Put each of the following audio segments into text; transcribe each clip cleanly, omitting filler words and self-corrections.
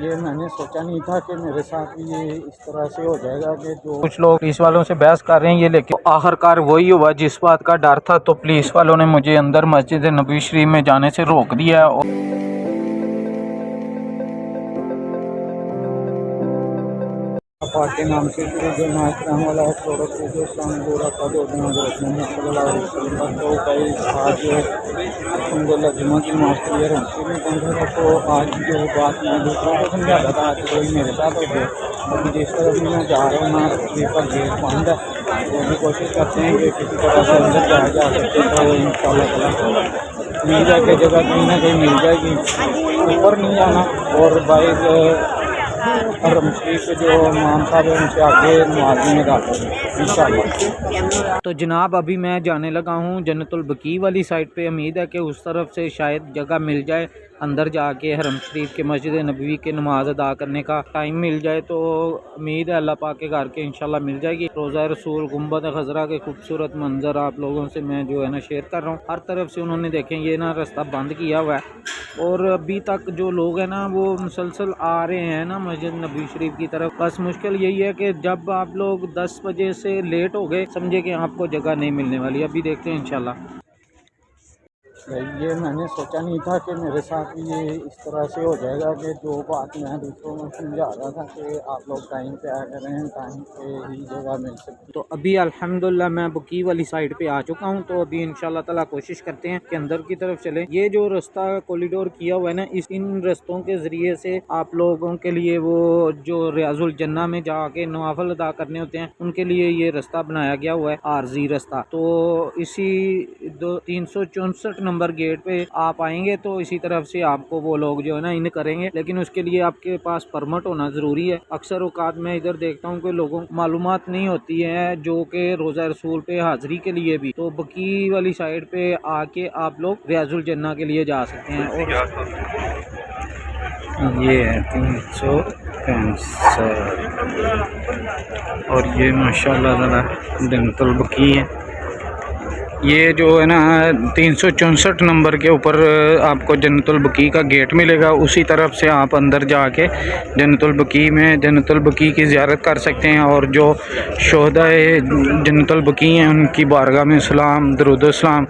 ये मैंने सोचा नहीं था कि मेरे साथ ये इस तरह से हो जाएगा कि जो कुछ लोग पुलिस वालों से बहस कर रहे हैं ये, लेकिन आखिरकार वही हुआ जिस बात का डर था। तो पुलिस वालों ने मुझे अंदर मस्जिद नबी शरीफ में जाने से रोक दिया। और पाक के नाम से जो नाम वाला है थोड़ा जो सांगोरा का जो तो कई आज अलहमदिल्ला जुम्मा की नमाज क्लियर में पहुँचा। तो आज जो बात मैं दूसरों को समझा रहा था आज वही मेरे साथ हो गया। अभी जिस तरफ भी मैं जा रहा हूँ ना पर गेट बंद है, तो भी कोशिश करते हैं कि किसी तरह से अंदर जाया जा सके। तो इंशाल्लाह उम्मीद है कि जगह कहीं ना कहीं मिल जाएगी, ऊपर नहीं जाना। और बाइक हरम शरीफ के जो इमाम साहब है उनसे आगे नमाज़ में दाखिल हैं इंशाल्लाह। तो जनाब अभी मैं जाने लगा हूँ जन्नतुल बकी वाली साइड पे। उम्मीद है कि उस तरफ से शायद जगह मिल जाए, अंदर जाके हरम शरीफ के मस्जिद नबवी के नमाज अदा करने का टाइम मिल जाए। तो उम्मीद है अल्लाह पाक के घर के इंशाल्लाह मिल जाएगी। रोज़ा रसूल गुंबद खजरा के खूबसूरत मंजर आप लोगों से मैं जो है ना शेयर कर रहा हूँ। हर तरफ से उन्होंने देखें ये ना रास्ता बंद किया हुआ है, और अभी तक जो लोग हैं ना वो मुसलसल आ रहे हैं ना मस्जिद नबी शरीफ की तरफ। बस मुश्किल यही है कि जब आप लोग 10 बजे से लेट हो गए समझे कि आपको जगह नहीं मिलने वाली। अभी देखते हैं इंशाल्लाह। ये मैंने सोचा नहीं था कि मेरे साथ ये इस तरह से हो जाएगा कि जो बात मैं दूसरों में समझा रहा था कि आप लोग टाइम पे आया करें, टाइम पे ही जगह मिल सकती। तो अभी अल्हम्दुलिल्लाह मैं बकी वाली साइड पे आ चुका हूँ। तो अभी इंशाल्लाह ताला कोशिश करते हैं कि अंदर की तरफ चले। ये जो रास्ता कॉरिडोर किया हुआ है ना, इन रास्तों के ज़रिए से आप लोगों के लिए वो जो रियाजुल जन्ना में जाके नवाफल अदा करने होते हैं उनके लिए ये रास्ता बनाया गया हुआ है, आर्जी रास्ता। तो इसी 364 नंबर गेट पे आप आएंगे तो इसी तरफ से आपको वो लोग जो है ना इन करेंगे, लेकिन उसके लिए आपके पास परमिट होना ज़रूरी है। अक्सर औकात मैं इधर देखता हूँ कि लोगों को मालूमात नहीं होती है जो कि रोज़ा रसूल पे हाज़िरी के लिए भी। तो बकी वाली साइड पे आके आप लोग रियाजुल जन्ना के लिए जा सकते हैं। और ये है 365 और ये माशाल्लाह जन्नतुल बकी है। ये जो है ना 364 नंबर के ऊपर आपको जन्नतुल बकी का गेट मिलेगा। उसी तरफ से आप अंदर जाके जन्नतुल बकी में जन्नतुल बकी की ज़ियारत कर सकते हैं। और जो शोहदाए जन्नतुल बकी हैं उनकी बारगाह में सलाम दरूद सलाम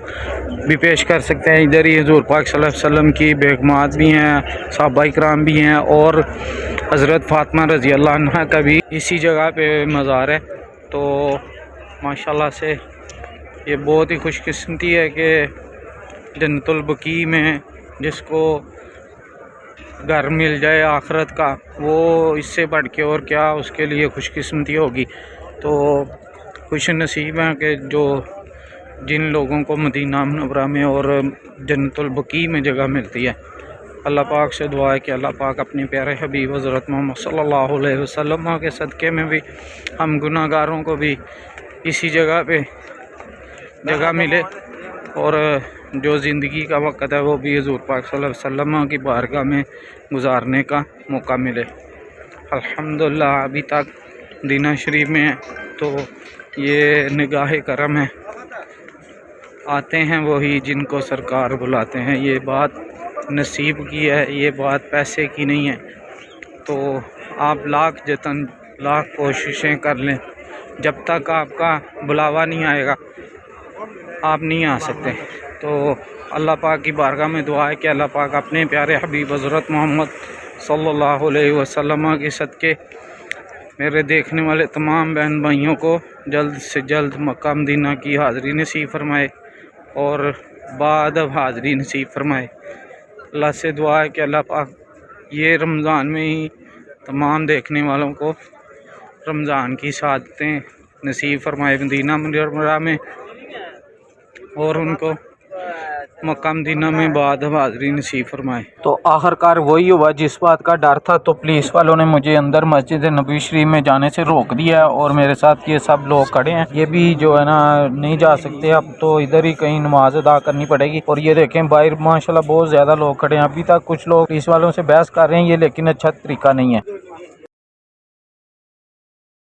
भी पेश कर सकते हैं। इधर ही हुज़ूर पाक सल्लल्लाहु अलैहि वसल्लम की बेगमात भी हैं, सहाबा इकराम भी हैं, और हज़रत फ़ातिमा रज़ी अल्लाह अन्हा का भी इसी जगह पे मज़ार है। तो माशाल्लाह से ये बहुत ही खुशकिस्मती है कि जन्नतुल बकी में जिसको घर मिल जाए आखरत का, वो इससे बढ़ के और क्या उसके लिए खुशकिस्मती होगी। तो खुश नसीब हैं कि जो जिन लोगों को मदीना मुनव्वरा में और जन्नतुल बकी में जगह मिलती है। अल्लाह पाक से दुआ है कि अल्लाह पाक अपने प्यारे हबीब हज़रत मोहम्मद सल्लल्लाहु अलैहि वसल्लम के सदक़े में भी हम गुनाहगारों को भी इसी जगह पे जगह मिले, और जो ज़िंदगी का वक़्त है वो भी हुज़ूर पाक सल्लल्लाहु अलैहि वसल्लम की बारगाह में गुजारने का मौका मिले। अल्हम्दुलिल्लाह अभी तक दीना शरीफ में है तो ये निगाह करम है। आते हैं वही जिनको सरकार बुलाते हैं। ये बात नसीब की है, ये बात पैसे की नहीं है। तो आप लाख जतन लाख कोशिशें कर लें, जब तक आपका बुलावा नहीं आएगा आप नहीं आ सकते। तो अल्लाह पाक की बारगाह में दुआ है कि अल्लाह पाक अपने प्यारे हबीब हज़रत मोहम्मद सल्लल्लाहु अलैहि वसल्लम के सदक़े मेरे देखने वाले तमाम बहन भाइयों को जल्द से जल्द मक्का मदीना की हाज़िरी नसीब फरमाए और बाद हाज़िरी नसीब फरमाए। अल्लाह से दुआ है कि अल्लाह पाक ये रमज़ान में ही तमाम देखने वालों को रमज़ान की सादतें नसीब फरमाए मदीना मुनव्वरा में, और उनको मक्का मदीना में बाद हाज़िरी नसीब फरमाए। तो आखिरकार वही हुआ जिस बात का डर था। तो पुलिस वालों ने मुझे अंदर मस्जिद नबी शरीफ में जाने से रोक दिया, और मेरे साथ ये सब लोग खड़े हैं। ये भी जो है ना नहीं जा सकते, अब तो इधर ही कहीं नमाज अदा करनी पड़ेगी। और ये देखें बाहर माशाल्लाह बहुत ज़्यादा लोग खड़े हैं। अभी तक कुछ लोग पुलिस वालों से बहस कर रहे हैं ये, लेकिन अच्छा तरीका नहीं है।